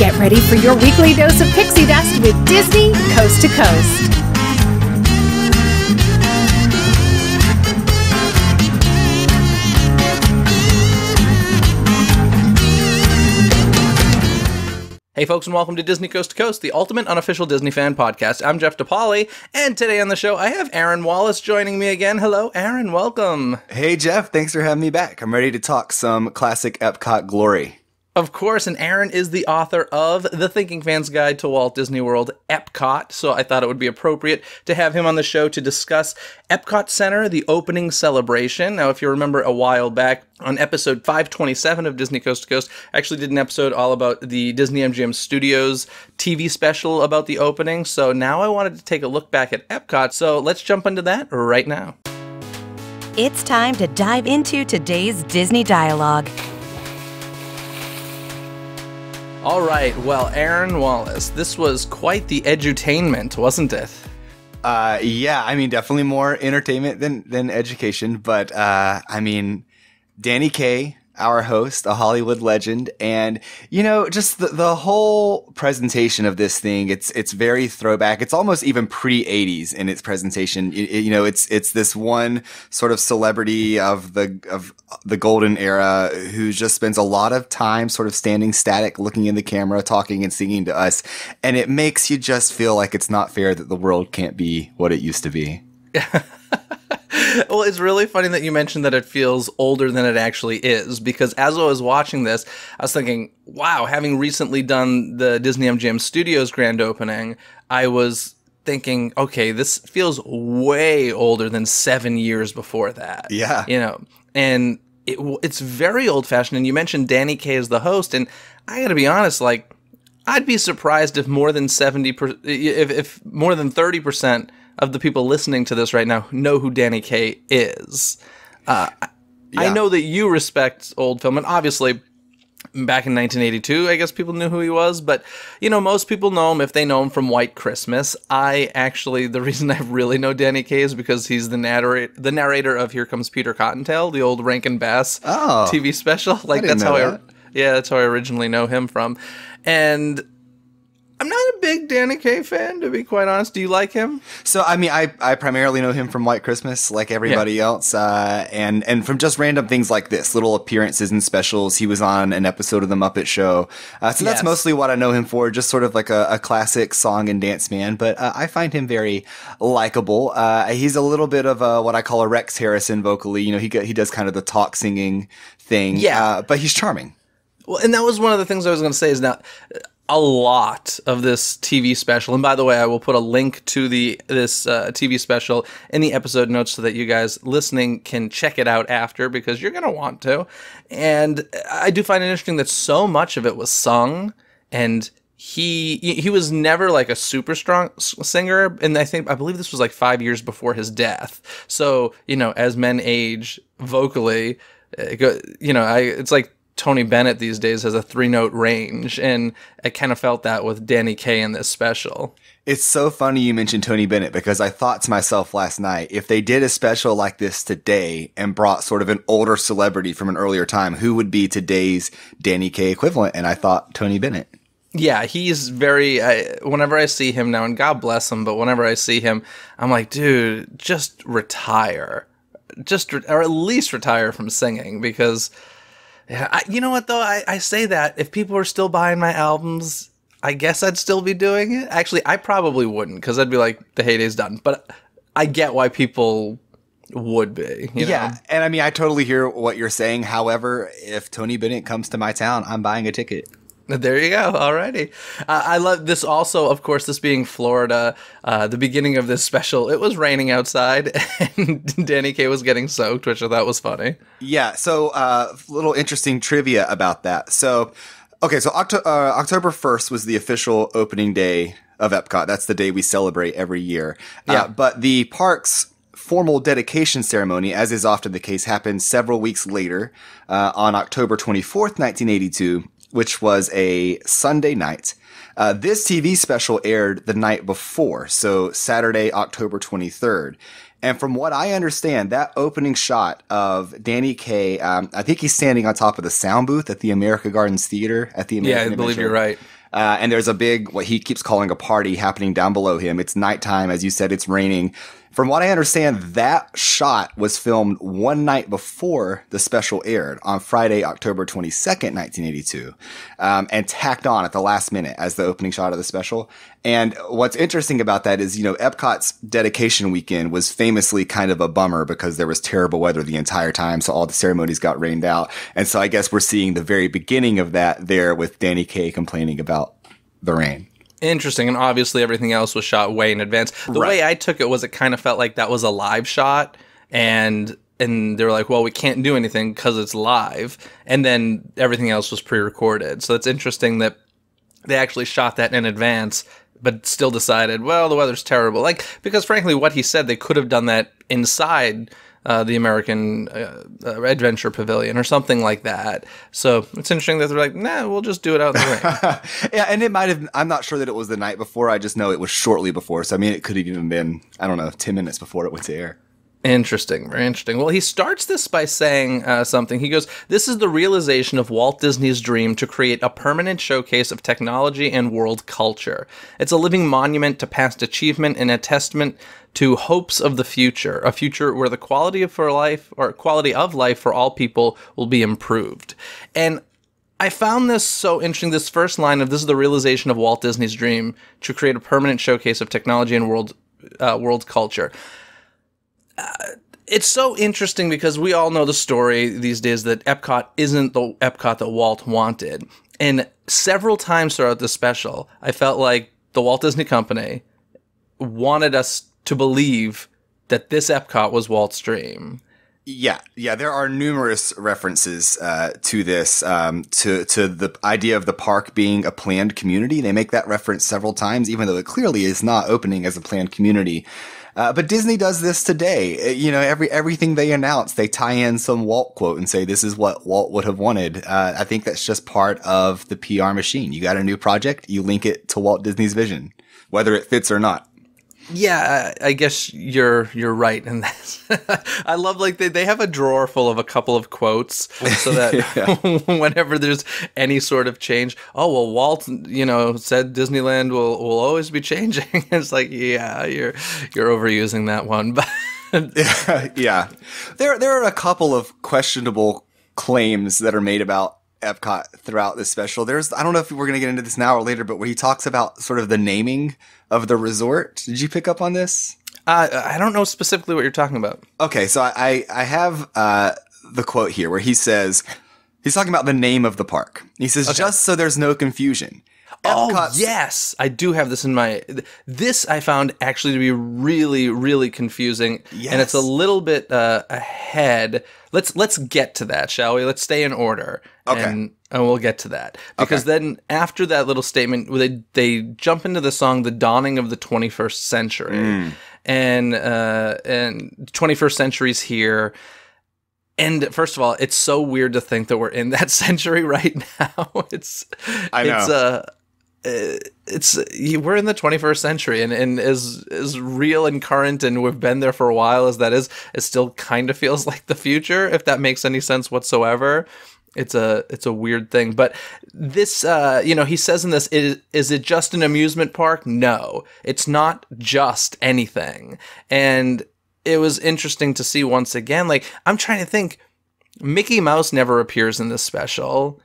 Get ready for your weekly dose of pixie dust with Disney Coast to Coast. Hey folks, and welcome to Disney Coast to Coast, the ultimate unofficial Disney fan podcast. I'm Jeff DePaoli, and today on the show I have Aaron Wallace joining me again. Hello, Aaron, welcome. Hey Jeff, thanks for having me back. I'm ready to talk some classic Epcot glory. Of course, and Aaron is the author of The Thinking Fan's Guide to Walt Disney World, EPCOT, so I thought it would be appropriate to have him on the show to discuss EPCOT Center, the opening celebration. Now, if you remember a while back, on episode 527 of Disney Coast to Coast, I actually did an episode all about the Disney MGM Studios TV special about the opening, so now I wanted to take a look back at EPCOT, so let's jump into that right now. It's time to dive into today's Disney Dialogue. All right, well, Aaron Wallace, this was quite the edutainment, wasn't it? Yeah, I mean, definitely more entertainment than education, but I mean, Danny Kaye, our host, a Hollywood legend, and you know, just the whole presentation of this thing, it's very throwback. It's almost even pre-80s in its presentation. You know, it's this one sort of celebrity of the golden era who just spends a lot of time sort of standing static, looking in the camera, talking and singing to us, and it makes you just feel like it's not fair that the world can't be what it used to be. Well, it's really funny that you mentioned that it feels older than it actually is, because as I was watching this, I was thinking, wow, having recently done the Disney MGM Studios grand opening, I was thinking, okay, this feels way older than 7 years before that. Yeah. You know, and it's very old-fashioned, and you mentioned Danny Kaye as the host, and I gotta be honest, like, I'd be surprised if more than 30% of the people listening to this right now know who Danny Kaye is. Yeah. I know that you respect old film, and obviously back in 1982, I guess people knew who he was, but you know, most people know him if they know him from White Christmas. The reason I really know Danny Kaye is because he's the narrator of Here Comes Peter Cottontail, the old Rankin Bass TV special. Like that's how that's how I originally know him from. And I'm not a big Danny Kaye fan, to be quite honest. Do you like him? So, I mean, I primarily know him from White Christmas, like everybody else, and from just random things like this, little appearances and specials. He was on an episode of The Muppet Show. So that's mostly what I know him for, just sort of like a classic song and dance man. But I find him very likable. He's a little bit of what I call a Rex Harrison vocally. You know, he does kind of the talk singing thing. Yeah. But he's charming. Well, and that was one of the things I was going to say is now a lot of this TV special, and by the way, I will put a link to this TV special in the episode notes so that you guys listening can check it out after, because you're going to want to. And I do find it interesting that so much of it was sung, and he was never like a super strong singer, and I believe this was like 5 years before his death. So, you know, as men age vocally, it's like Tony Bennett these days has a 3-note range, and I kind of felt that with Danny Kaye in this special. It's so funny you mentioned Tony Bennett, because I thought to myself last night, if they did a special like this today and brought sort of an older celebrity from an earlier time, who would be today's Danny Kaye equivalent? And I thought Tony Bennett. Yeah, he's very, whenever I see him now, and God bless him, but whenever I see him, I'm like, dude, just retire. Or at least retire from singing, because yeah, you know what, though? I say that. If people are still buying my albums, I guess I'd still be doing it. Actually, I probably wouldn't, because I'd be like, the heyday's done. But I get why people would be. You know? And I mean, I totally hear what you're saying. However, if Tony Bennett comes to my town, I'm buying a ticket. There you go. Alrighty. I love this also, of course, this being Florida, the beginning of this special, it was raining outside and Danny Kaye was getting soaked, which I thought was funny. Yeah. So, little interesting trivia about that. So, okay. So October 1st was the official opening day of Epcot. That's the day we celebrate every year. But the park's formal dedication ceremony, as is often the case, happened several weeks later, on October 24th, 1982. Which was a Sunday night. This TV special aired the night before, so Saturday, October 23rd. And from what I understand, that opening shot of Danny Kaye, I think he's standing on top of the sound booth at the America Gardens Theater at the American I believe you're right. And there's a big, what he keeps calling a party happening down below him. It's nighttime. As you said, it's raining. From what I understand, that shot was filmed one night before the special aired on Friday, October 22nd, 1982, and tacked on at the last minute as the opening shot of the special. And what's interesting about that is, Epcot's dedication weekend was famously kind of a bummer because there was terrible weather the entire time, so all the ceremonies got rained out. And so I guess we're seeing the very beginning of that there with Danny Kaye complaining about the rain. Interesting, and obviously everything else was shot way in advance. The way I took it was it kind of felt like that was a live shot, and they were like, well, we can't do anything because it's live, and then everything else was pre-recorded. So it's interesting that they actually shot that in advance, but still decided, well, the weather's terrible. Because frankly, what he said, they could have done that inside the American Adventure Pavilion or something like that. So it's interesting that they're like, nah, we'll just do it out in the rain. Yeah, and it might have, I'm not sure that it was the night before. I just know it was shortly before. So, it could have even been, 10 minutes before it went to air. Interesting, very interesting. Well, he starts this by saying something. He goes, "This is the realization of Walt Disney's dream to create a permanent showcase of technology and world culture. It's a living monument to past achievement and a testament to hopes of the future, a future where the quality of life for all people will be improved." And I found this so interesting, this first line of "this is the realization of Walt Disney's dream to create a permanent showcase of technology and world culture." It's so interesting because we all know the story these days that Epcot isn't the Epcot that Walt wanted. And several times throughout the special, I felt like the Walt Disney Company wanted us to believe that this Epcot was Walt's dream. Yeah, there are numerous references to this, to the idea of the park being a planned community. They make that reference several times, even though it clearly is not opening as a planned community. But Disney does this today. Everything they announce, they tie in some Walt quote and say, this is what Walt would have wanted. I think that's just part of the PR machine. You got a new project, you link it to Walt Disney's vision, whether it fits or not. Yeah, I guess you're right in that. I love they have a drawer full of a couple of quotes so that whenever there's any sort of change, oh well, Walt said Disneyland will always be changing. It's like, yeah, you're overusing that one, but yeah, there are a couple of questionable claims that are made about Epcot throughout this special. I don't know if we're going to get into this now or later, but where he talks about sort of the naming of the resort. Did you pick up on this? I don't know specifically what you're talking about. Okay, so I have the quote here where he says, he's talking about the name of the park. He says, just so there's no confusion. Epcot's, yes, I do have this in my. This I found actually to be really, really confusing, and it's a little bit ahead. Let's get to that, shall we? Let's stay in order, and we'll get to that because then after that little statement, they jump into the song "The Dawning of the 21st Century," and 21st century's here. And first of all, it's so weird to think that we're in that century right now. I know. We're in the 21st century, and as real and current, and we've been there for a while as that is, it still kind of feels like the future, if that makes any sense whatsoever. It's a weird thing, but this, he says in this, is it just an amusement park? No, it's not just anything. And it was interesting to see once again, I'm trying to think, Mickey Mouse never appears in this special.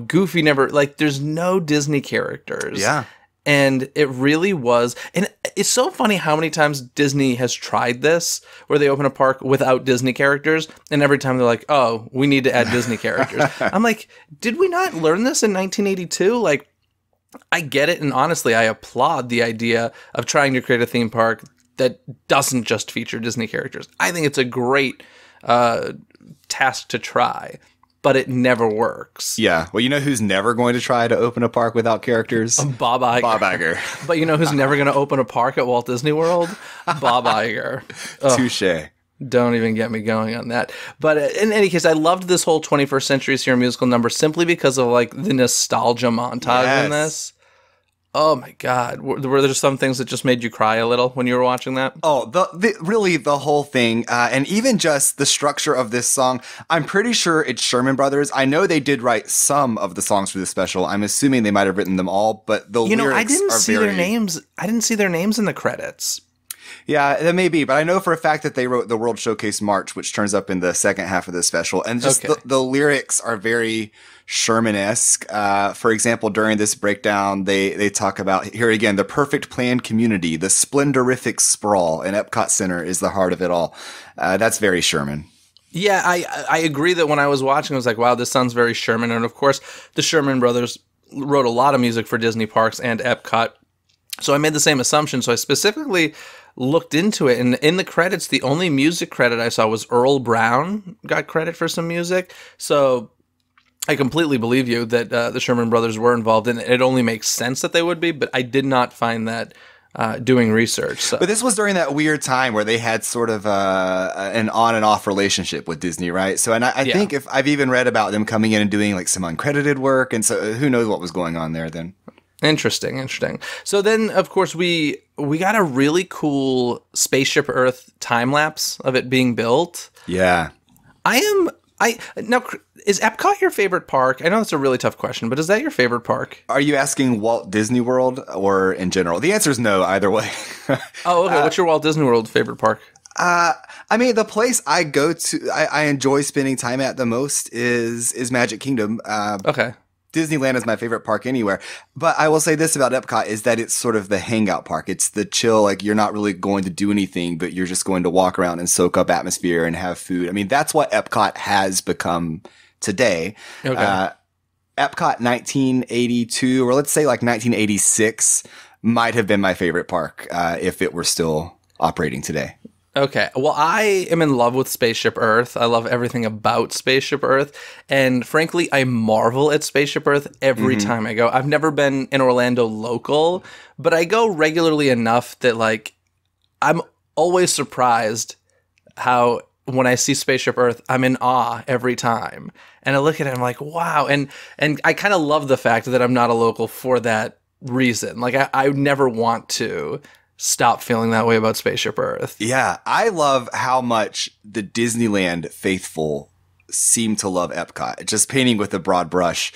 Goofy never, there's no Disney characters. Yeah. And it really was, and it's so funny how many times Disney has tried this, where they open a park without Disney characters, and every time they're like, oh, we need to add Disney characters. I'm like, did we not learn this in 1982? I get it, and honestly, I applaud the idea of trying to create a theme park that doesn't just feature Disney characters. I think it's a great task to try, but it never works. Yeah. Well, who's never going to try to open a park without characters? Bob Iger. Bob Iger. But who's never going to open a park at Walt Disney World? Bob Iger. Touche. Don't even get me going on that. But in any case, I loved this whole 21st Century Is Here musical number simply because of the nostalgia montage in this. Oh my God. Were there some things that just made you cry a little when you were watching that? Oh, really the whole thing, and even just the structure of this song. I'm pretty sure it's Sherman Brothers. I know they did write some of the songs for this special. I'm assuming they might have written them all, but the lyrics I didn't are see very... their names. I didn't see their names in the credits. Yeah, that may be, but I know for a fact that they wrote the World Showcase March, which turns up in the second half of this special, and just the lyrics are very Sherman-esque. For example, during this breakdown, they talk about, here again, the perfect planned community, the splendorific sprawl, and EPCOT Center is the heart of it all. That's very Sherman. Yeah, I agree that when I was watching, I was like, wow, this sounds very Sherman. And of course, the Sherman Brothers wrote a lot of music for Disney parks and EPCOT. So I made the same assumption. So I specifically looked into it. And in the credits, the only music credit I saw was Earl Brown got credit for some music. So I completely believe you that the Sherman Brothers were involved, and it only makes sense that they would be, but I did not find that doing research. So. But this was during that weird time where they had sort of an on and off relationship with Disney, right? So, and I think if I've even read about them coming in and doing like some uncredited work, and so who knows what was going on there then. Interesting. So then, of course, we got a really cool Spaceship Earth time lapse of it being built. Yeah. Now, is Epcot your favorite park? I know that's a really tough question, but is that your favorite park? Are you asking Walt Disney World or in general? The answer is no, either way. Oh, okay. What's your Walt Disney World favorite park? I mean, the place I go to, I enjoy spending time at the most is Magic Kingdom. Okay. Disneyland is my favorite park anywhere. But I will say this about Epcot is that it's sort of the hangout park. It's the chill, like you're not really going to do anything, but you're just going to walk around and soak up atmosphere and have food. I mean, that's what Epcot has become today. Okay. Epcot 1982, or let's say like 1986, might have been my favorite park if it were still operating today. Okay. Well, I am in love with Spaceship Earth. I love everything about Spaceship Earth. And frankly, I marvel at Spaceship Earth every time I go. I've never been in Orlando local, but I go regularly enough that like I'm always surprised how when I see Spaceship Earth, I'm in awe every time. And I look at it, I'm like, wow. And I kind of love the fact that I'm not a local for that reason. Like I never want to stop feeling that way about Spaceship Earth. Yeah, I love how much the Disneyland faithful seem to love Epcot, just painting with a broad brush,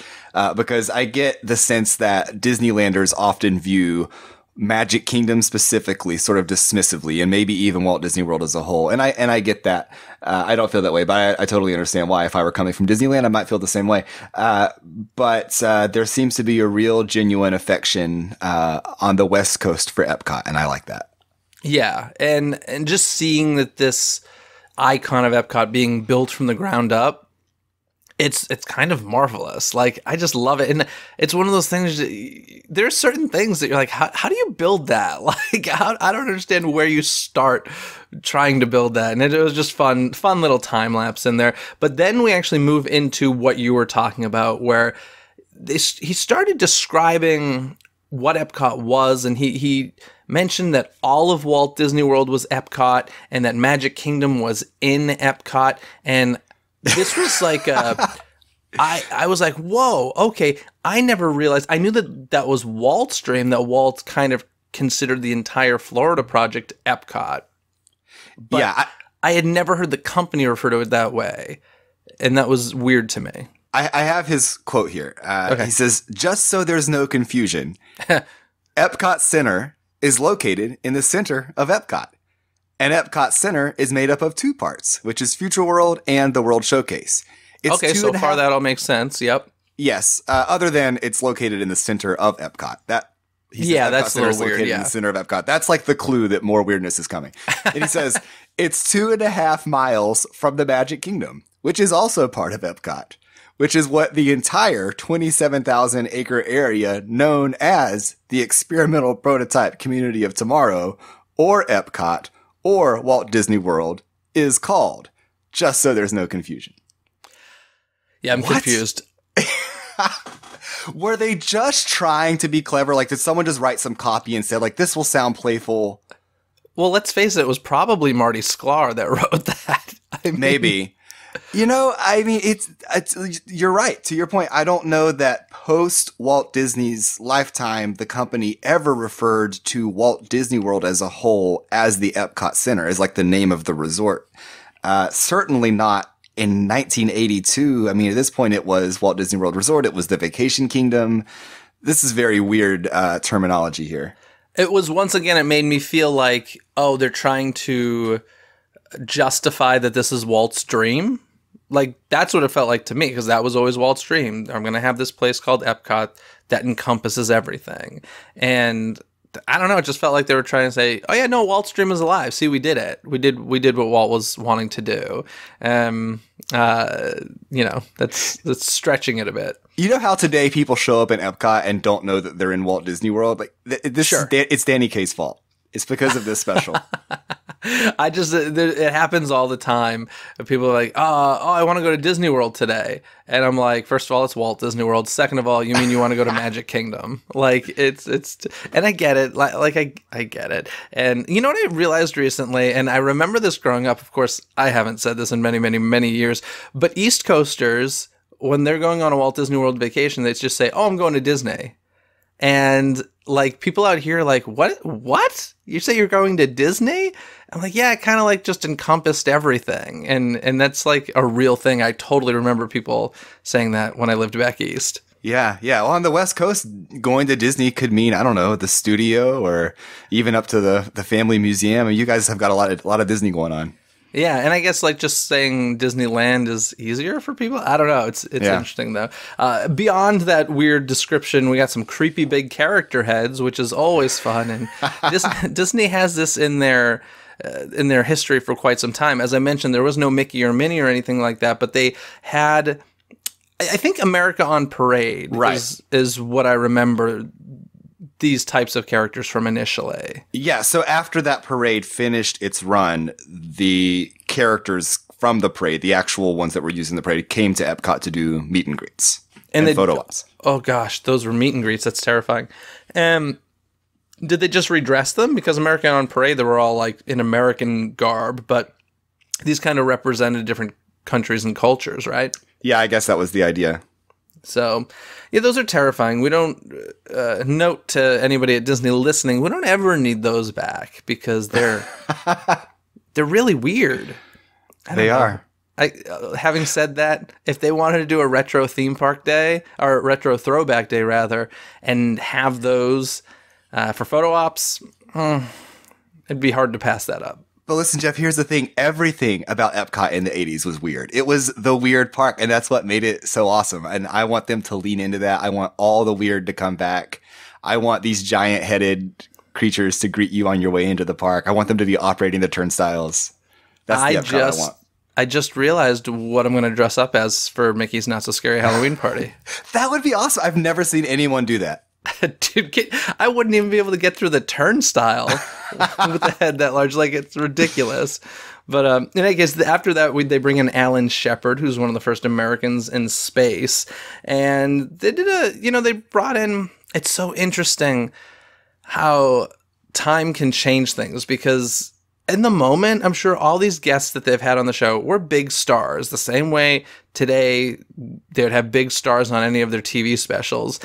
because I get the sense that Disneylanders often view Magic Kingdom specifically sort of dismissively, and maybe even Walt Disney World as a whole. And I get that. I don't feel that way, but I totally understand why. If I were coming from Disneyland, I might feel the same way. But there seems to be a real genuine affection on the West Coast for Epcot, and I like that. Yeah, and just seeing that this icon of Epcot being built from the ground up, it's kind of marvelous. Like, I just love it. And it's one of those things, there are certain things that you're like, how do you build that? Like, I don't understand where you start trying to build that. And it was just fun little time lapse in there. But then we actually move into what you were talking about, where he started describing what Epcot was, and he mentioned that all of Walt Disney World was Epcot and that Magic Kingdom was in Epcot. And this was like I was like, whoa, okay. I never realized. I knew that was Walt's dream, that Walt kind of considered the entire Florida project Epcot. But yeah, I had never heard the company refer to it that way. And that was weird to me. I have his quote here. Okay. He says, just so there's no confusion, EPCOT Center is located in the center of Epcot. And EPCOT Center is made up of two parts, which is Future World and the World Showcase. It's okay, so far that all makes sense. Yep. Yes, other than it's located in the center of Epcot. That's a little weird. In the center of Epcot. That's like the clue that more weirdness is coming. And he says it's 2.5 miles from the Magic Kingdom, which is also part of Epcot, which is what the entire 27,000 acre area known as the Experimental Prototype Community of Tomorrow, or EPCOT, or Walt Disney World is called, just so there's no confusion. Yeah, I'm confused. Were they just trying to be clever? Like, did someone just write some copy and say, like, this will sound playful? Well, let's face it, it was probably Marty Sklar that wrote that. Maybe. I mean, it's you're right. To your point, I don't know that post Walt Disney's lifetime, the company ever referred to Walt Disney World as a whole as the EPCOT Center, as like the name of the resort. Certainly not in 1982. I mean, at this point, it was Walt Disney World Resort. It was the Vacation Kingdom. This is very weird terminology here. It was, once again, it made me feel like, oh, they're trying to justify that this is Walt's dream. Like, that's what it felt like to me, because that was always Walt's dream. I'm going to have this place called Epcot that encompasses everything. And I don't know, it just felt like they were trying to say, oh yeah, no, Walt's dream is alive. See, we did it. We did what Walt was wanting to do. That's stretching it a bit. You know how today people show up in Epcot and don't know that they're in Walt Disney World? Like Sure. It's Danny Kaye's fault. It's because of this special. It happens all the time. People are like, I want to go to Disney World today. And I'm like, first of all, it's Walt Disney World. Second of all, you mean you want to go to Magic Kingdom? Like, it's, and I get it. I get it. And you know what I realized recently, and I remember this growing up, of course, I haven't said this in many, many, many years, but East Coasters, when they're going on a Walt Disney World vacation, they just say, oh, I'm going to Disney. And like people out here are like, what? You say you're going to Disney? I'm like, yeah, it kind of like just encompassed everything. And that's like a real thing. I totally remember people saying that when I lived back east. Yeah. Well, on the West Coast, going to Disney could mean, I don't know, the studio or even up to the family museum. And you guys have got a lot of Disney going on. Yeah, and I guess like just saying Disneyland is easier for people. I don't know. It's interesting though. Beyond that weird description, we got some creepy big character heads, which is always fun. And Disney has this in their history for quite some time. As I mentioned, there was no Mickey or Minnie or anything like that, but they had, I think, America on Parade is what I remember these types of characters from initially. Yeah, so after that parade finished its run, the characters from the parade, the actual ones that were using the parade, came to Epcot to do meet and greets and photo ops. Oh gosh, those were meet and greets. That's terrifying. Did they just redress them? Because America on Parade, they were all like in American garb, but these kind of represented different countries and cultures, right? Yeah, I guess that was the idea. So, yeah, those are terrifying. We don't, note to anybody at Disney listening, we don't ever need those back because they're really weird. They are. Having said that, if they wanted to do a retro theme park day, or retro throwback day rather, and have those for photo ops, it'd be hard to pass that up. But listen, Jeff, here's the thing. Everything about Epcot in the 80s was weird. It was the weird park, and that's what made it so awesome. And I want them to lean into that. I want all the weird to come back. I want these giant-headed creatures to greet you on your way into the park. I want them to be operating the turnstiles. That's the Epcot I want. I just realized what I'm going to dress up as for Mickey's Not So Scary Halloween Party. That would be awesome. I've never seen anyone do that. Dude, I wouldn't even be able to get through the turnstile with the head that large. Like, it's ridiculous. But in any case, after that, they bring in Alan Shepard, who's one of the first Americans in space. And they did they brought in, it's so interesting how time can change things, because in the moment, I'm sure all these guests that they've had on the show were big stars, the same way today they would have big stars on any of their TV specials.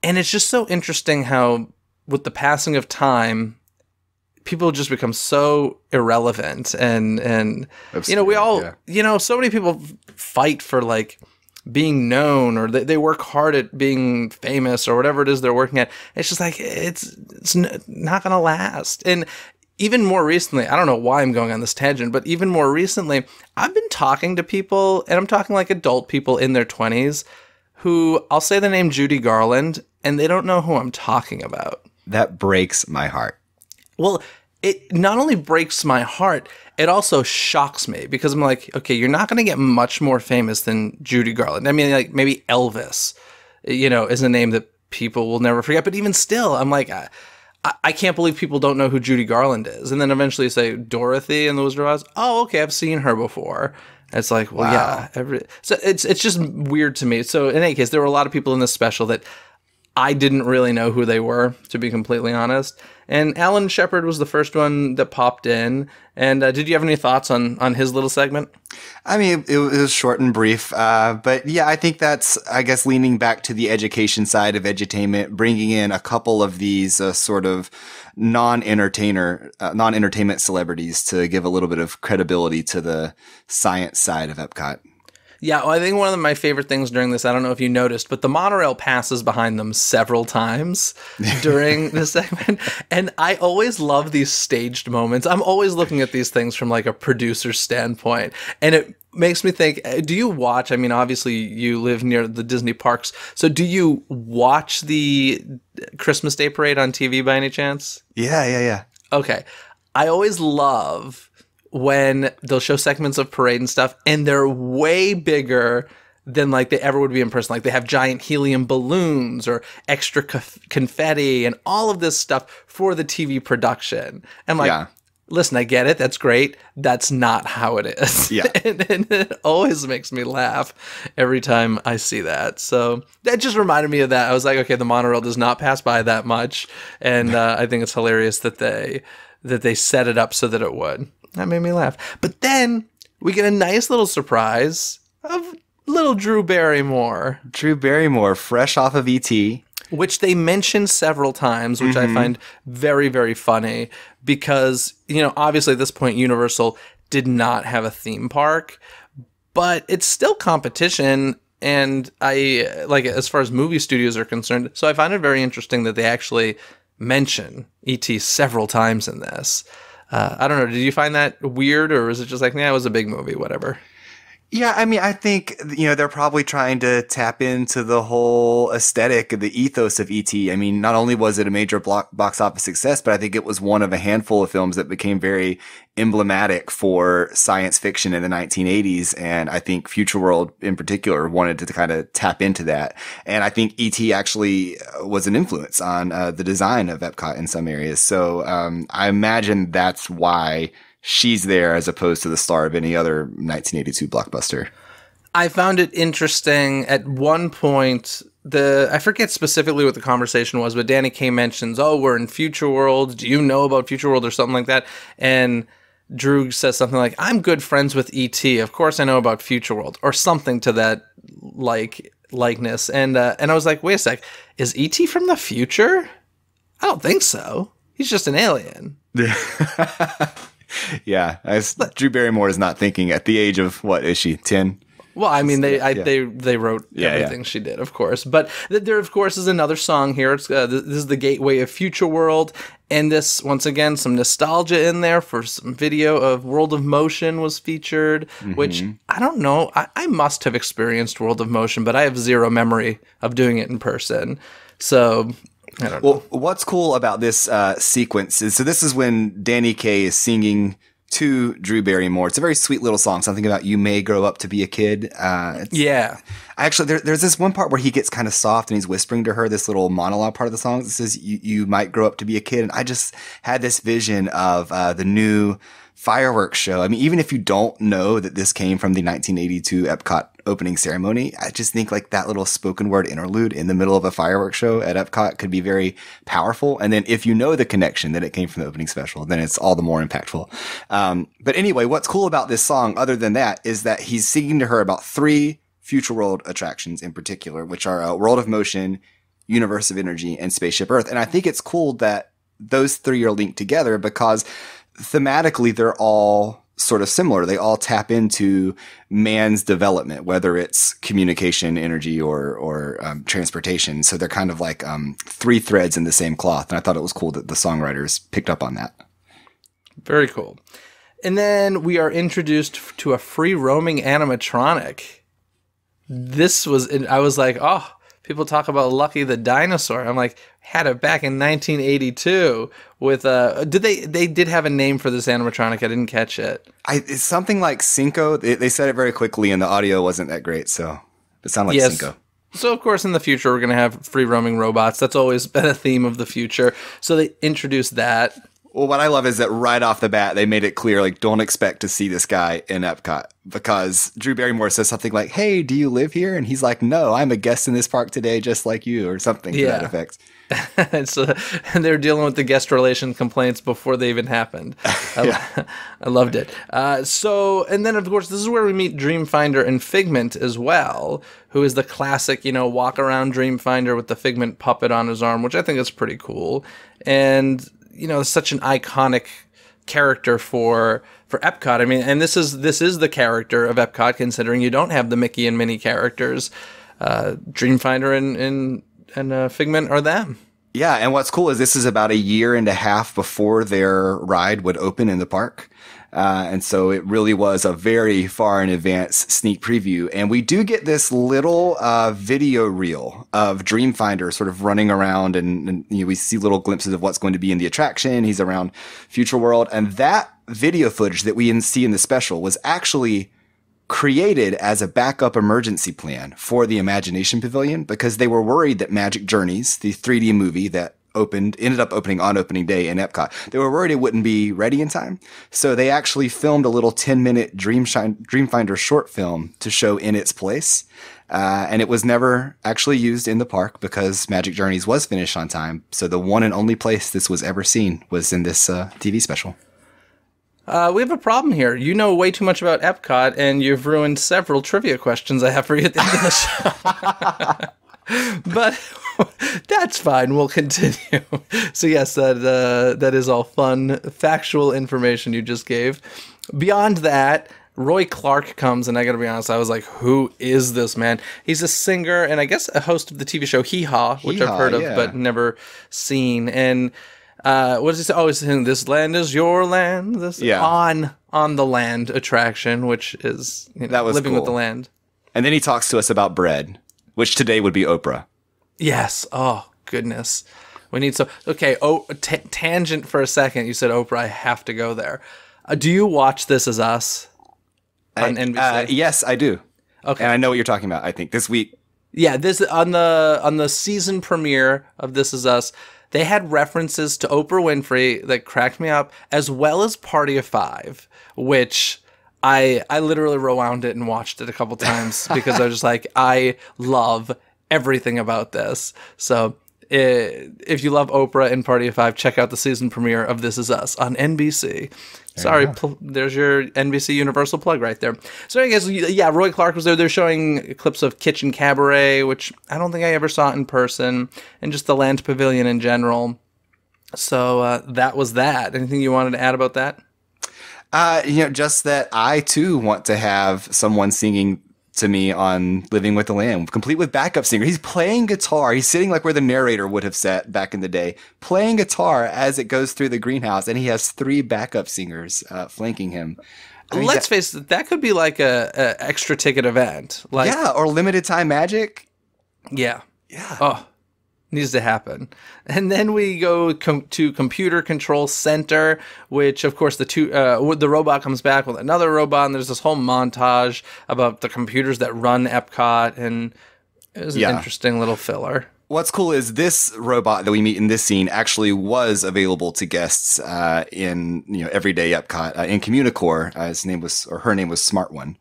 And it's just so interesting how, with the passing of time, people just become so irrelevant. And we all, so many people fight for, like, being known, or they work hard at being famous, or whatever it is they're working at. It's just like, it's not going to last. And even more recently, I don't know why I'm going on this tangent, but even more recently, I've been talking to people, and I'm talking like adult people in their 20s, who, I'll say the name Judy Garland, and they don't know who I'm talking about. That breaks my heart. Well, it not only breaks my heart, it also shocks me, because I'm like, okay, you're not going to get much more famous than Judy Garland. I mean, like, maybe Elvis, is a name that people will never forget. But even still, I'm like, I can't believe people don't know who Judy Garland is. And then eventually say Dorothy and the Wizard of Oz. Oh, okay, I've seen her before. It's like, well, wow. yeah. So it's just weird to me. So in any case, there were a lot of people in this special that I didn't really know who they were, to be completely honest. And Alan Shepard was the first one that popped in. And did you have any thoughts on his little segment? I mean, it was short and brief. But yeah, I think that's, I guess, leaning back to the education side of edutainment, bringing in a couple of these sort of non-entertainment celebrities to give a little bit of credibility to the science side of Epcot. Yeah, well, I think one of my favorite things during this, I don't know if you noticed, but the monorail passes behind them several times during this segment. And I always love these staged moments. I'm always looking at these things from like a producer's standpoint. And it makes me think, do you watch, I mean, obviously you live near the Disney parks. So do you watch the Christmas Day Parade on TV by any chance? Yeah. Okay. I always love when they'll show segments of parade and stuff, and they're way bigger than like they ever would be in person. Like they have giant helium balloons or extra confetti and all of this stuff for the TV production. And like, listen, I get it. That's great. That's not how it is. Yeah. and it always makes me laugh every time I see that. So that just reminded me of that. I was like, okay, the monorail does not pass by that much. And I think it's hilarious that they set it up so that it would. That made me laugh. But then we get a nice little surprise of little Drew Barrymore. Drew Barrymore, fresh off of E.T., which they mention several times, which I find very, very funny because, you know, obviously at this point, Universal did not have a theme park, but it's still competition. And I like as far as movie studios are concerned. So I find it very interesting that they actually mention E.T. several times in this. I don't know. Did you find that weird, or was it just like, it was a big movie, whatever? Yeah, I mean, I think, you know, they're probably trying to tap into the whole aesthetic, the ethos of E.T. I mean, not only was it a major box office success, but I think it was one of a handful of films that became very emblematic for science fiction in the 1980s. And I think Future World in particular wanted to kind of tap into that. And I think E.T. actually was an influence on the design of Epcot in some areas. So I imagine that's why she's there as opposed to the star of any other 1982 blockbuster. I found it interesting at one point. I forget specifically what the conversation was, but Danny Kaye mentions, we're in Future World. Do you know about Future World or something like that? And Drew says something like, I'm good friends with E.T. Of course I know about Future World, or something to that likeness. And I was like, wait a sec, is E.T. from the future? I don't think so. He's just an alien. Yeah, Drew Barrymore is not thinking at the age of, what is she, 10? Well, I mean, they wrote everything she did, of course. But there, of course, is another song here. It's this is the Gateway of Future World. And this, once again, some nostalgia in there for some video of World of Motion was featured, which I don't know. I must have experienced World of Motion, but I have zero memory of doing it in person. So I don't know. Well, what's cool about this sequence is, so this is when Danny Kaye is singing to Drew Barrymore. It's a very sweet little song, something about you may grow up to be a kid. Actually, there's this one part where he gets kind of soft and he's whispering to her, this little monologue part of the song that says, you might grow up to be a kid. And I just had this vision of the new fireworks show. I mean, even if you don't know that this came from the 1982 Epcot opening ceremony, I just think like that little spoken word interlude in the middle of a fireworks show at Epcot could be very powerful. And then if you know the connection that it came from the opening special, then it's all the more impactful. But anyway, what's cool about this song, other than that, is that he's singing to her about 3 Future World attractions in particular, which are World of Motion, Universe of Energy, and Spaceship Earth. And I think it's cool that those 3 are linked together because thematically they're all sort of similar. They all tap into man's development, whether it's communication, energy, or transportation. So they're kind of like 3 threads in the same cloth. And I thought it was cool that the songwriters picked up on that. Very cool. And then we are introduced to a free roaming animatronic. I was like, people talk about Lucky the Dinosaur. I'm like, had it back in 1982 with they did have a name for this animatronic. I didn't catch it. It's something like Cinco. They said it very quickly and the audio wasn't that great, so it sounded like Cinco. So of course in the future we're going to have free roaming robots. That's always been a theme of the future. So they introduced that. Well, what I love is that right off the bat, they made it clear, like, don't expect to see this guy in Epcot, because Drew Barrymore says something like, hey, do you live here? And he's like, no, I'm a guest in this park today, just like you, or something to that effect. and they're dealing with the guest relation complaints before they even happened. I loved it. And then, of course, this is where we meet Dreamfinder and Figment as well, who is the classic, walk around Dreamfinder with the Figment puppet on his arm, which I think is pretty cool. And such an iconic character for Epcot. I mean, and this is the character of Epcot, considering you don't have the Mickey and Minnie characters. Dreamfinder and Figment are them. Yeah, and what's cool is this is about a year and a half before their ride would open in the park. And so it really was a very far in advance sneak preview. And we do get this little video reel of Dreamfinder sort of running around, and we see little glimpses of what's going to be in the attraction. He's around Future World. And that video footage that we see in the special was actually created as a backup emergency plan for the Imagination Pavilion, because they were worried that Magic Journeys, the 3D movie that ended up opening on opening day in Epcot, they were worried it wouldn't be ready in time. So they actually filmed a little 10-minute Dreamfinder short film to show in its place. And it was never actually used in the park because Magic Journeys was finished on time. So the one and only place this was ever seen was in this TV special. We have a problem here. You know way too much about Epcot, and you've ruined several trivia questions I have for you at the end of the show. But that's fine. We'll continue. So yes, that is all fun, factual information you just gave. Beyond that, Roy Clark comes, and I gotta be honest, I was like, who is this man? He's a singer, and I guess a host of the TV show Hee Haw, which I've heard of, but never seen. And what does he say? Oh, he's saying, "This land is your land." On the land attraction, which is that was living cool. with the land. And then he talks to us about bread, which today would be Oprah. Yes. Oh goodness, we need so. Okay. Oh, tangent for a second. You said Oprah. I have to go there. Do you watch This Is Us on NBC? Yes, I do. Okay. And I know what you're talking about. I think this week. Yeah, this on the season premiere of This Is Us. They had references to Oprah Winfrey that cracked me up, as well as Party of Five, which I literally rewound it and watched it a couple times because I was just like, I love everything about this. So if you love Oprah and Party of Five, check out the season premiere of This Is Us on NBC. Sorry, there's your NBC Universal plug right there. So I guess, yeah, Roy Clark was there. They're showing clips of Kitchen Cabaret, which I don't think I ever saw in person, and just the Land Pavilion in general. So that was that. Anything you wanted to add about that? Just that I, too, want to have someone singing to me on Living with the Land, complete with backup singer. He's playing guitar. He's sitting like where the narrator would have sat back in the day, playing guitar as it goes through the greenhouse, and he has 3 backup singers flanking him. Let's face it, that could be like a extra ticket event. Or limited time magic. Yeah. Oh, needs to happen. And then we go to Computer Control Center, which, of course, the robot comes back with another robot, and there's this whole montage about the computers that run Epcot, and it was an interesting little filler. What's cool is this robot that we meet in this scene actually was available to guests in everyday Epcot in Communicore. Her name was Smart One.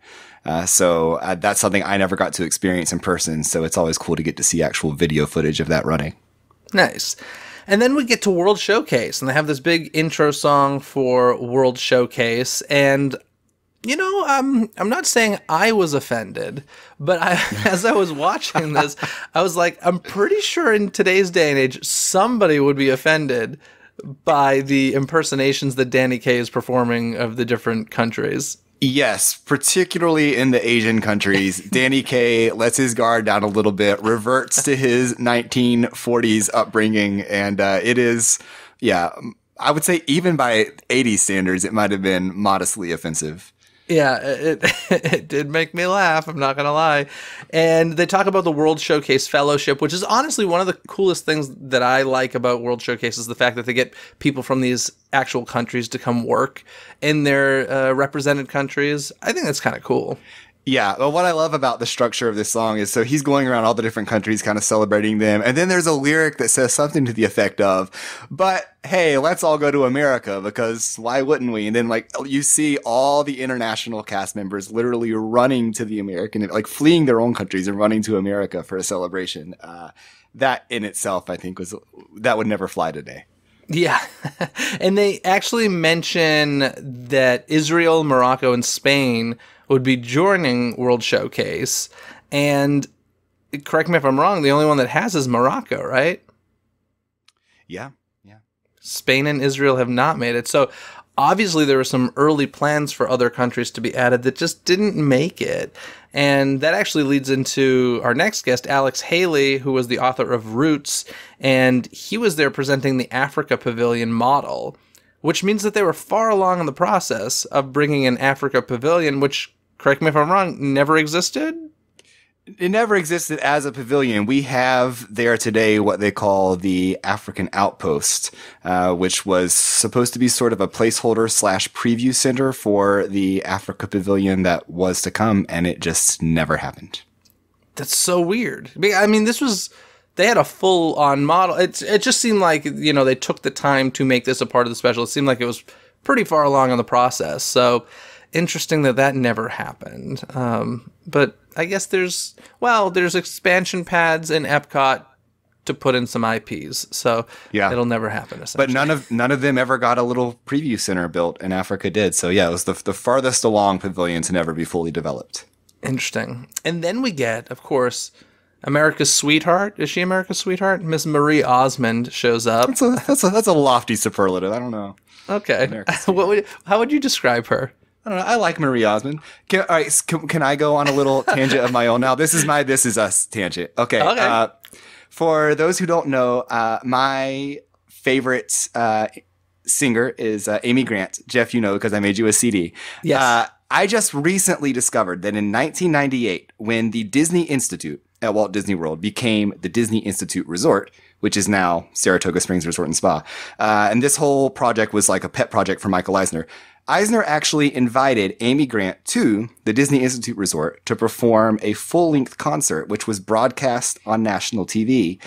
So that's something I never got to experience in person. So it's always cool to get to see actual video footage of that running. Nice. And then we get to World Showcase, and they have this big intro song for World Showcase. And, I'm not saying I was offended, but as I was watching this, I was like, I'm pretty sure in today's day and age, somebody would be offended by the impersonations that Danny Kaye is performing of the different countries. Yes, particularly in the Asian countries, Danny Kaye lets his guard down a little bit, reverts to his 1940s upbringing, and it is, I would say even by 80s standards, it might have been modestly offensive. Yeah, it did make me laugh, I'm not going to lie. And they talk about the World Showcase Fellowship, which is honestly one of the coolest things that I like about World Showcase is the fact that they get people from these actual countries to come work in their represented countries. I think that's kind of cool. Yeah, well, what I love about the structure of this song is so he's going around all the different countries kind of celebrating them. And then there's a lyric that says something to the effect of, but hey, let's all go to America because why wouldn't we? And then like you see all the international cast members literally running to the American, like fleeing their own countries and running to America for a celebration. That in itself, I think that would never fly today. Yeah. And they actually mention that Israel, Morocco, and Spain would be joining World Showcase. And correct me if I'm wrong, the only one that has is Morocco, right? Yeah. Spain and Israel have not made it. So obviously there were some early plans for other countries to be added that just didn't make it. And that actually leads into our next guest, Alex Haley, who was the author of Roots. And he was there presenting the Africa Pavilion model, which means that they were far along in the process of bringing an Africa Pavilion, which, correct me if I'm wrong, never existed? It never existed as a pavilion. We have there today what they call the African Outpost, which was supposed to be sort of a placeholder / preview center for the Africa Pavilion that was to come, and it just never happened. That's so weird. I mean, they had a full-on model. It just seemed like, they took the time to make this a part of the special. It seemed like it was pretty far along in the process. So interesting that never happened. But I guess there's expansion pads in Epcot to put in some IPs. So yeah, it'll never happen. But none of them ever got a little preview center built, and Africa did. So yeah, it was the farthest along pavilion to never be fully developed. Interesting. And then we get, of course, America's sweetheart. Is she America's sweetheart? Miss Marie Osmond shows up. That's a lofty superlative. I don't know. Okay. How would you describe her? I don't know. I like Marie Osmond. Can I go on a little tangent of my own now? This is my This Is Us tangent. Okay. For those who don't know, my favorite singer is Amy Grant. Jeff, because I made you a CD. Yes. I just recently discovered that in 1998, when the Disney Institute at Walt Disney World became the Disney Institute Resort, which is now Saratoga Springs Resort and Spa, and this whole project was like a pet project for Michael Eisner. Eisner actually invited Amy Grant to the Disney Institute Resort to perform a full-length concert, which was broadcast on national TV.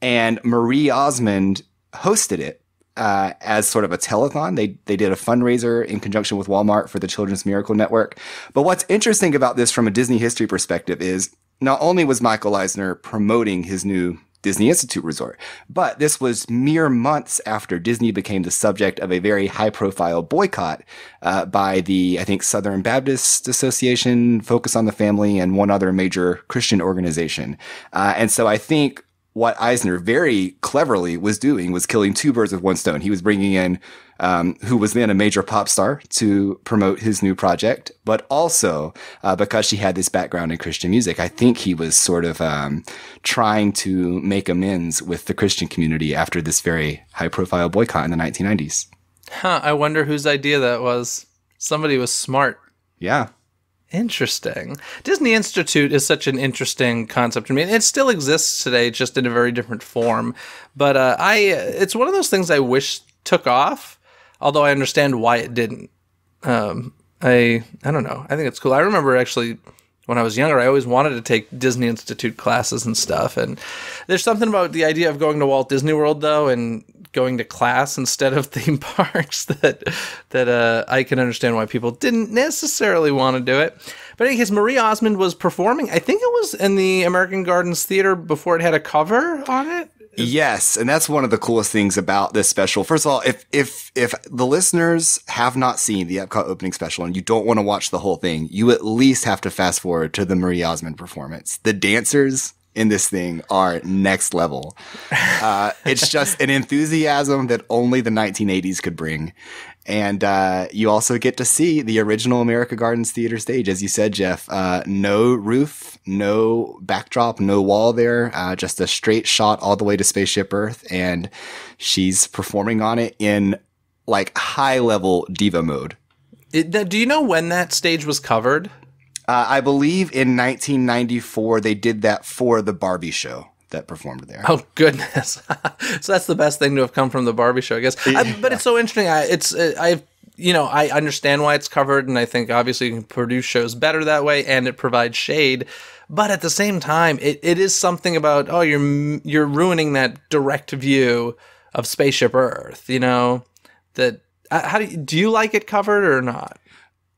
And Marie Osmond hosted it as sort of a telethon. They did a fundraiser in conjunction with Walmart for the Children's Miracle Network. But what's interesting about this from a Disney history perspective is not only was Michael Eisner promoting his new Disney Institute Resort, but this was mere months after Disney became the subject of a very high-profile boycott by the, I think, Southern Baptist Association, Focus on the Family, and one other major Christian organization. And so I think what Eisner very cleverly was doing was killing two birds with one stone. He was bringing in who was then a major pop star to promote his new project, but also because she had this background in Christian music, I think he was sort of trying to make amends with the Christian community after this very high-profile boycott in the 1990s. I wonder whose idea that was. Somebody was smart. Yeah. Interesting. Disney Institute is such an interesting concept to me. It still exists today, just in a very different form. But it's one of those things I wish took off, although I understand why it didn't. I don't know. I think it's cool. I remember actually when I was younger, I always wanted to take Disney Institute classes and stuff. And there's something about the idea of going to Walt Disney World, though, and going to class instead of theme parks that I can understand why people didn't necessarily want to do it. But in any case, Marie Osmond was performing. I think it was in the American Gardens Theater before it had a cover on it. Yes, and that's one of the coolest things about this special. First of all, if the listeners have not seen the Epcot opening special and you don't want to watch the whole thing, you at least have to fast forward to the Marie Osmond performance. The dancers in this thing are next level. It's just an enthusiasm that only the 1980s could bring. And you also get to see the original America Gardens Theater stage. As you said, Jeff, no roof, no backdrop, no wall there, just a straight shot all the way to Spaceship Earth. And she's performing on it in like high-level diva mode. Do you know when that stage was covered? I believe in 1994, they did that for the Barbie show that performed there. Oh, goodness. So that's the best thing to have come from the Barbie show, I guess. But it's so interesting. I understand why it's covered, and I think obviously you can produce shows better that way, and it provides shade. But at the same time, it is something about, you're ruining that direct view of Spaceship Earth, that do you like it covered or not?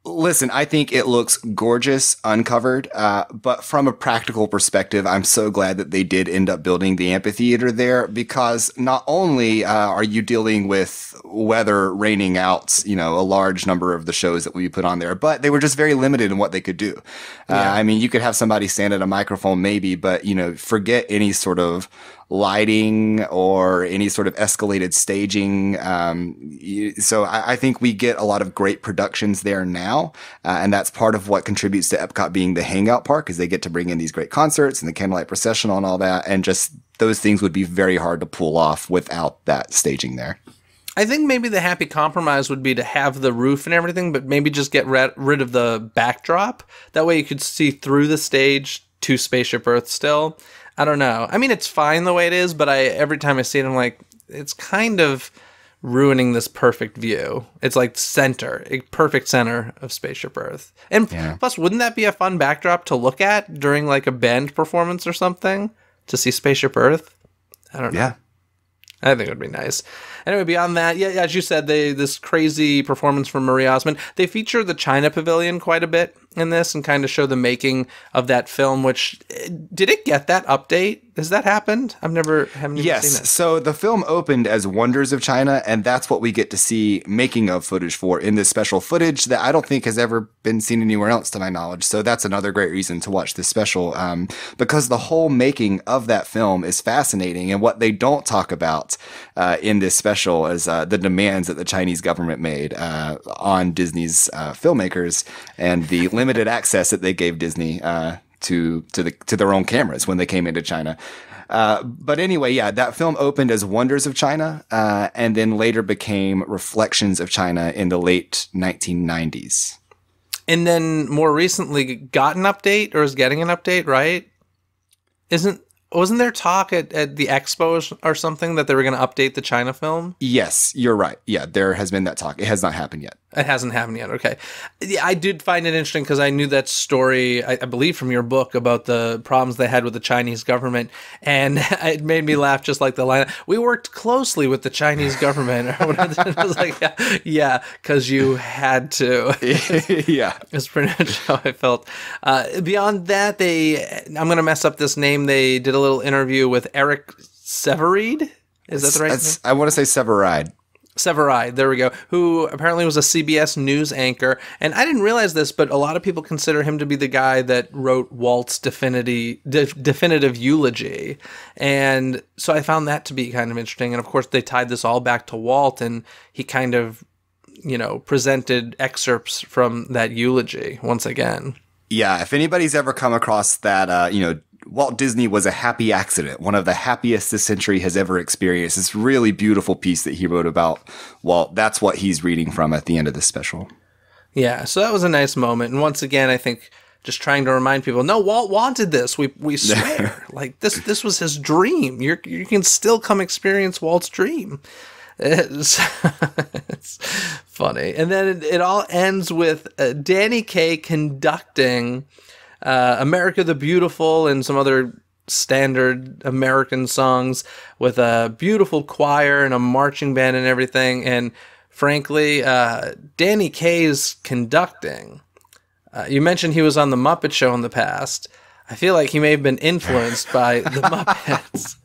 Listen, I think it looks gorgeous uncovered, but from a practical perspective, I'm so glad that they did end up building the amphitheater there, because not only are you dealing with weather raining out, a large number of the shows that we put on there, but they were just very limited in what they could do. I mean, you could have somebody stand at a microphone maybe, but, forget any sort of lighting or any sort of escalated staging. So I think we get a lot of great productions there now. And that's part of what contributes to Epcot being the hangout park, is they get to bring in these great concerts and the candlelight processional and all that. And just those things would be very hard to pull off without that staging there. I think maybe the happy compromise would be to have the roof and everything, but maybe just get rid of the backdrop. That way you could see through the stage to Spaceship Earth still. I don't know. I mean, it's fine the way it is, but every time I see it, I'm like, it's kind of ruining this perfect view. It's like a perfect center of Spaceship Earth. And plus, wouldn't that be a fun backdrop to look at during like a band performance or something? To see Spaceship Earth? I don't know. Yeah. I think it would be nice. Anyway, beyond that, as you said, this crazy performance from Marie Osmond. They feature the China Pavilion quite a bit in this and kind of show the making of that film, which, did it get that update? Has that happened? Haven't even seen it. Yes, so the film opened as Wonders of China, and that's what we get to see making of footage for in this special footage that I don't think has ever been seen anywhere else to my knowledge. So that's another great reason to watch this special, because the whole making of that film is fascinating, and what they don't talk about in this special is the demands that the Chinese government made on Disney's filmmakers and the limited access that they gave Disney to their own cameras when they came into China. But anyway, that film opened as Wonders of China, and then later became Reflections of China in the late 1990s. And then more recently got an update, or is getting an update, right? Wasn't there talk at the expo or something that they were going to update the China film? Yes, you're right. Yeah, there has been that talk. It has not happened yet. It hasn't happened yet. Okay. Yeah, I did find it interesting because I knew that story, I believe from your book, about the problems they had with the Chinese government. And it made me laugh, just like the line, "We worked closely with the Chinese government." Or whatever. I was like, yeah, because you had to. Yeah. That's pretty much how I felt. Beyond that, I'm going to mess up this name. They did a little interview with Eric Severide. Is that the right name? I want to say Severide. Severide, there we go, who apparently was a CBS News anchor. And I didn't realize this, but a lot of people consider him to be the guy that wrote Walt's definitive eulogy. And so I found that to be kind of interesting. And of course, they tied this all back to Walt, and he kind of, presented excerpts from that eulogy once again. Yeah, if anybody's ever come across that, Walt Disney was a happy accident, one of the happiest this century has ever experienced. This really beautiful piece that he wrote about Walt. That's what he's reading from at the end of this special. Yeah, so that was a nice moment. And once again, I think just trying to remind people, no, Walt wanted this. We swear. Like, this was his dream. You can still come experience Walt's dream. It's funny. And then it all ends with Danny Kaye conducting America the Beautiful and some other standard American songs with a beautiful choir and a marching band and everything. And frankly, Danny Kaye's conducting. You mentioned he was on The Muppet Show in the past. I feel like he may have been influenced by the Muppets.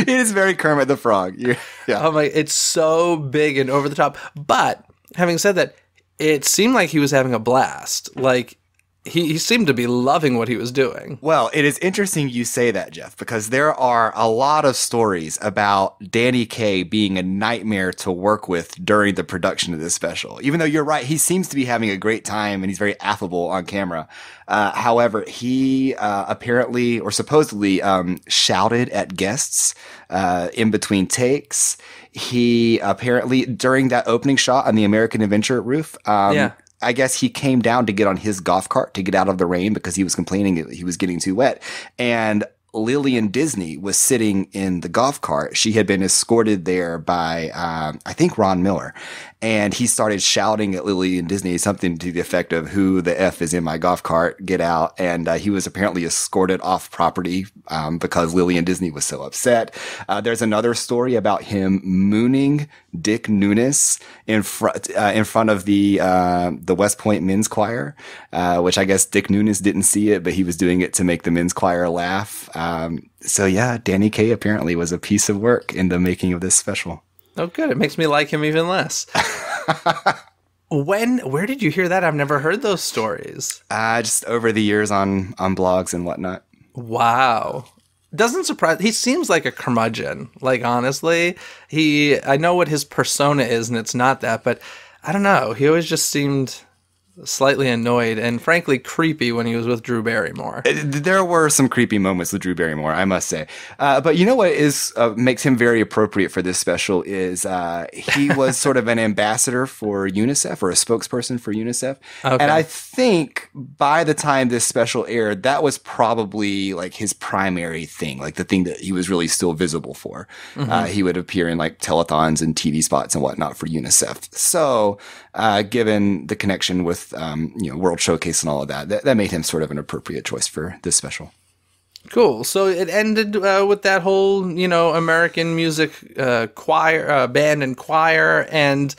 It is very Kermit the Frog. Yeah. Oh my, it's so big and over the top. But having said that, it seemed like he was having a blast. Like, he seemed to be loving what he was doing. Well, it is interesting you say that, Jeff, because there are a lot of stories about Danny Kaye being a nightmare to work with during the production of this special. Even though you're right, he seems to be having a great time and he's very affable on camera. However, he apparently or supposedly shouted at guests in between takes. He apparently, during that opening shot on the American Adventure roof, I guess he came down to get on his golf cart to get out of the rain because he was complaining that he was getting too wet. And Lillian Dizney was sitting in the golf cart. She had been escorted there by, I think, Ron Miller. and he started shouting at Lily and Disney something to the effect of "Who the F is in my golf cart? Get out!" And he was apparently escorted off property because Lily and Disney was so upset. There's another story about him mooning Dick Nunis in front of the West Point Men's Choir, which I guess Dick Nunis didn't see it, but he was doing it to make the men's choir laugh. So yeah, Danny Kaye apparently was a piece of work in the making of this special. Oh, good. It makes me like him even less. Where did you hear that? I've never heard those stories. Just over the years on blogs and whatnot. Wow. Doesn't surprise. He seems like a curmudgeon. Like, honestly, I know what his persona is, and it's not that, but I don't know. He always just seemed slightly annoyed and frankly creepy when he was with Drew Barrymore. There were some creepy moments with Drew Barrymore, I must say. But you know what makes him very appropriate for this special is he was sort of an ambassador for UNICEF, or a spokesperson for UNICEF. Okay. And I think by the time this special aired, that was probably like his primary thing, like the thing that he was really still visible for. Mm-hmm. He would appear in like telethons and TV spots and whatnot for UNICEF. So given the connection with World Showcase and all of that made him sort of an appropriate choice for this special. Cool. So it ended with that whole, American music choir, band and choir, and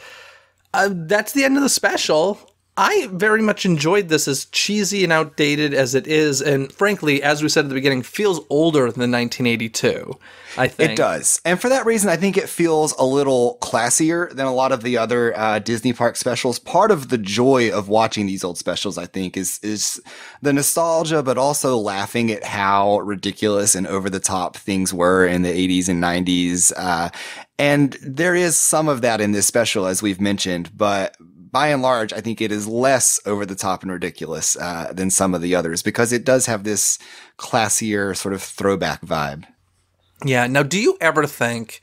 that's the end of the special. I very much enjoyed this, as cheesy and outdated as it is, and frankly, as we said at the beginning, feels older than 1982, I think. It does. And for that reason, I think it feels a little classier than a lot of the other Disney park specials. Part of the joy of watching these old specials, I think, is the nostalgia, but also laughing at how ridiculous and over the top things were in the 80s and 90s. And there is some of that in this special, as we've mentioned, but by and large, I think it is less over the top and ridiculous than some of the others, because it does have this classier sort of throwback vibe. Yeah. Now, do you ever think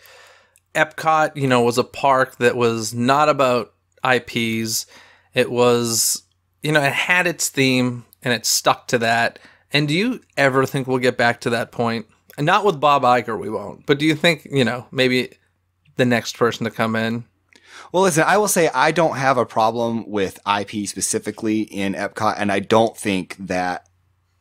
EPCOT, was a park that was not about IPs? It was, it had its theme and it stuck to that. And do you ever think we'll get back to that point? And not with Bob Iger, we won't. But do you think, maybe the next person to come in? Well, listen, I will say I don't have a problem with IP specifically in Epcot, and I don't think that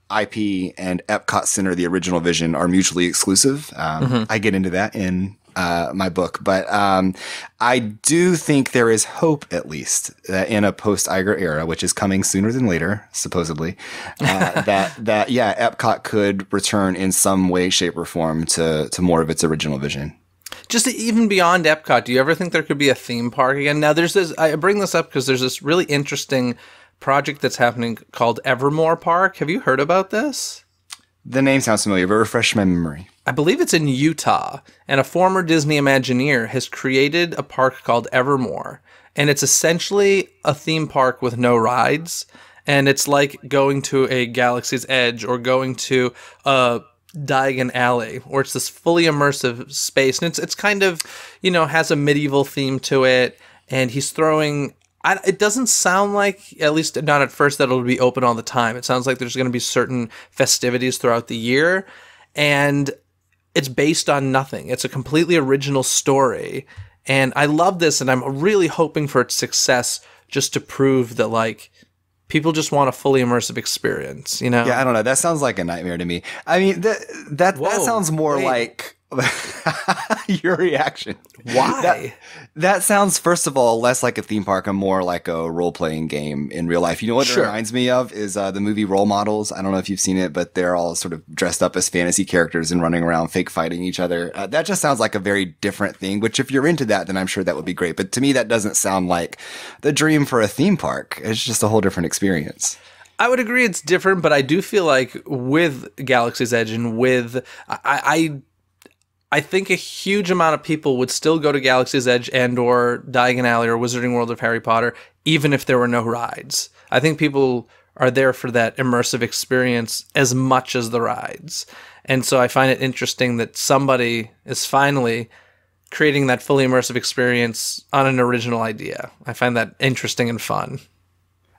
IP and Epcot Center, the original vision, are mutually exclusive. I get into that in my book, but I do think there is hope, at least, in a post-Iger era, which is coming sooner than later, supposedly, that Epcot could return in some way, shape, or form to more of its original vision. Just even beyond Epcot, do you ever think there could be a theme park again? Now, there's this. I bring this up because there's this really interesting project that's happening called Evermore Park. Have you heard about this? The name sounds familiar, but refresh my memory. I believe it's in Utah, and a former Disney Imagineer has created a park called Evermore, and it's essentially a theme park with no rides, and it's like going to a Galaxy's Edge or going to a Diagon Alley, where it's this fully immersive space, and it's kind of, has a medieval theme to it, and he's throwing... it doesn't sound like, at least not at first, that it'll be open all the time. It sounds like there's going to be certain festivities throughout the year, and it's based on nothing. It's a completely original story, and I love this, and I'm really hoping for its success, just to prove that, people just want a fully immersive experience, Yeah, I don't know. That sounds like a nightmare to me. I mean, that sounds more like your reaction. Why? That sounds, first of all, less like a theme park and more like a role-playing game in real life. You know what it reminds me of is the movie Role Models. I don't know if you've seen it, but they're all sort of dressed up as fantasy characters and running around fake fighting each other. That just sounds like a very different thing, which if you're into that, then I'm sure that would be great. But to me, that doesn't sound like the dream for a theme park. It's just a whole different experience. I would agree it's different, but I do feel like with Galaxy's Edge and with... I think a huge amount of people would still go to Galaxy's Edge and or Diagon Alley or Wizarding World of Harry Potter, even if there were no rides. I think people are there for that immersive experience as much as the rides. And so I find it interesting that somebody is finally creating that fully immersive experience on an original idea. I find that interesting and fun.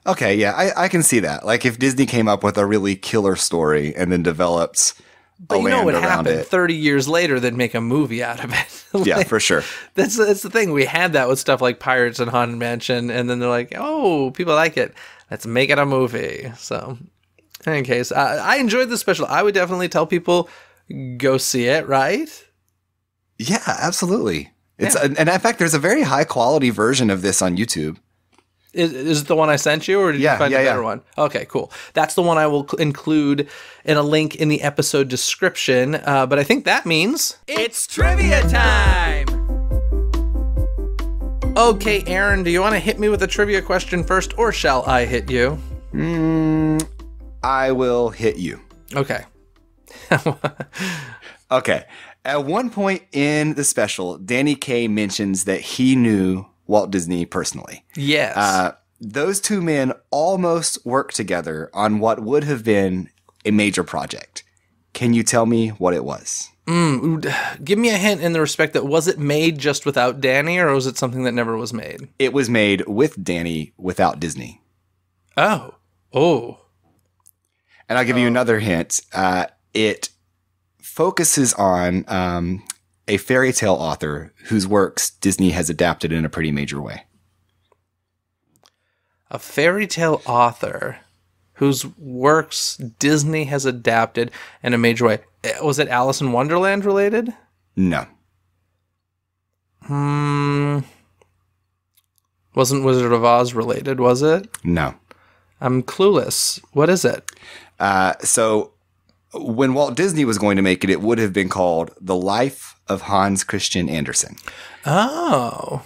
Okay, yeah, I can see that. Like if Disney came up with a really killer story and then developed But you know what happened 30 years later, they'd make a movie out of it. Yeah, for sure. That's the thing. We had that with stuff like Pirates and Haunted Mansion, and then they're like, oh, people like it. Let's make it a movie. So, in any case, I enjoyed the special. I would definitely tell people, go see it, right? Yeah, absolutely. And in fact, there's a very high quality version of this on YouTube. Is it the one I sent you, or did you find a better one? Okay, cool. That's the one I will include in a link in the episode description. But I think that means it's trivia time! Okay, Aaron, do you want to hit me with a trivia question first, or shall I hit you? I will hit you. Okay. Okay. At one point in the special, Danny Kaye mentions that he knew Walt Disney personally. Yes. Those two men almost worked together on what would have been a major project. Can you tell me what it was? Give me a hint in the respect that, was it made just without Danny, or was it something that never was made? It was made with Danny without Disney. Oh. And I'll give you another hint. It focuses on a fairy tale author whose works Disney has adapted in a pretty major way. A fairy tale author whose works Disney has adapted in a major way. Was it Alice in Wonderland related? No. Wasn't Wizard of Oz related, was it? No. I'm clueless. What is it? So when Walt Disney was going to make it, it would have been called The Life of Hans Christian Andersen. Oh.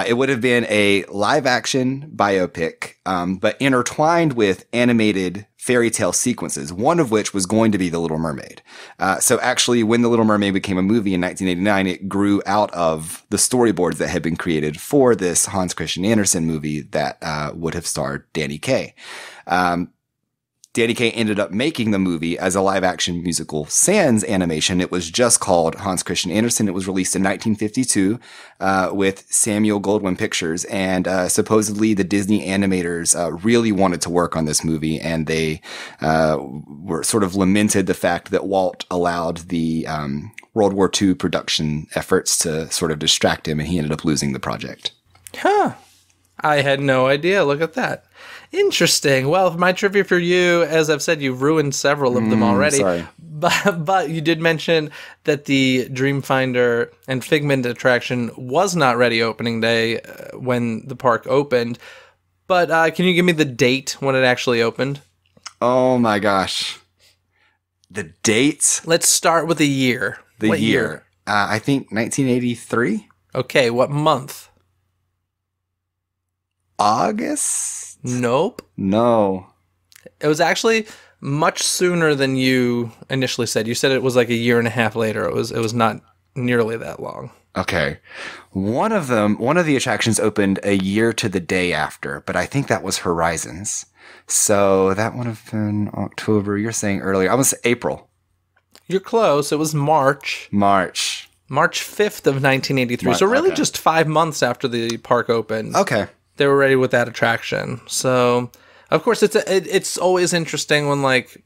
It would have been a live-action biopic, but intertwined with animated fairy tale sequences, one of which was going to be The Little Mermaid. So actually, when The Little Mermaid became a movie in 1989, it grew out of the storyboards that had been created for this Hans Christian Andersen movie that would have starred Danny Kaye. Danny Kaye ended up making the movie as a live-action musical sans animation. It was just called Hans Christian Andersen. It was released in 1952 with Samuel Goldwyn Pictures, and supposedly the Disney animators really wanted to work on this movie, and they were sort of lamented the fact that Walt allowed the World War II production efforts to sort of distract him, and he ended up losing the project. Huh. I had no idea. Look at that. Interesting. Well, my trivia for you, as I've said, you've ruined several of them already. Sorry. But you did mention that the Dreamfinder and Figment attraction was not ready opening day when the park opened. But can you give me the date when it actually opened? Oh my gosh. The date? Let's start with the year. What year? I think 1983. Okay, what month? August? Nope. No. It was actually much sooner than you initially said. You said it was like a year and a half later. It was not nearly that long. Okay. One of the attractions opened a year to the day after, but I think that was Horizons. So that would have been October. You're saying earlier. I was April. You're close. It was March. March 5th of 1983. So really just 5 months after the park opened. Okay. They were ready with that attraction. So, of course, it's always interesting when, like,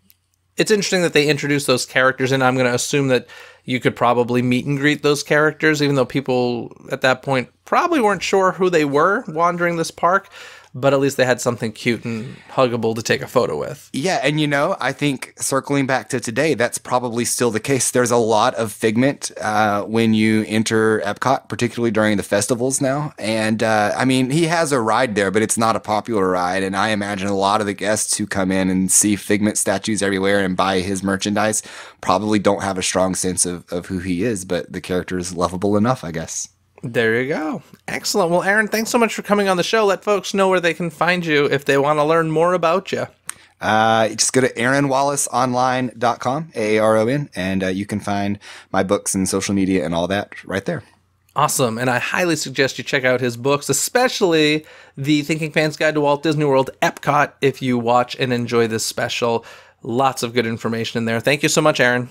it's interesting that they introduce those characters, and I'm going to assume that you could probably meet and greet those characters, even though people at that point probably weren't sure who they were wandering this park. But at least they had something cute and huggable to take a photo with. Yeah, and I think circling back to today, that's probably still the case. There's a lot of Figment when you enter Epcot, particularly during the festivals now. And he has a ride there, but it's not a popular ride. And I imagine a lot of the guests who come in and see Figment statues everywhere and buy his merchandise probably don't have a strong sense of who he is, but the character is lovable enough, I guess. There you go. Excellent. Well, Aaron, thanks so much for coming on the show. Let folks know where they can find you if they want to learn more about you. Just go to AaronWallaceOnline.com, AARON, and you can find my books and social media and all that right there. Awesome. And I highly suggest you check out his books, especially The Thinking Fan's Guide to Walt Disney World Epcot, if you watch and enjoy this special. Lots of good information in there. Thank you so much, Aaron.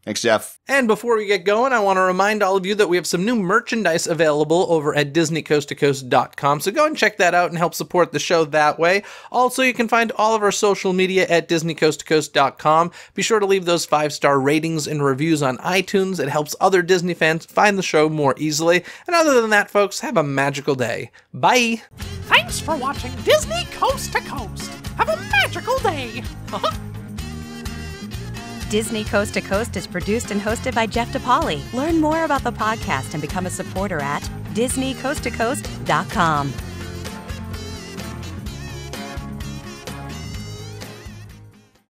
Thanks, Jeff. And before we get going, I want to remind all of you that we have some new merchandise available over at DisneyCoastToCoast.com, so go and check that out and help support the show that way. Also, you can find all of our social media at DisneyCoastToCoast.com. Be sure to leave those 5-star ratings and reviews on iTunes. It helps other Disney fans find the show more easily. And other than that, folks, have a magical day. Bye! Thanks for watching Disney Coast to Coast. Have a magical day. Disney Coast to Coast is produced and hosted by Jeff DePaoli. Learn more about the podcast and become a supporter at DisneyCoastToCoast.com.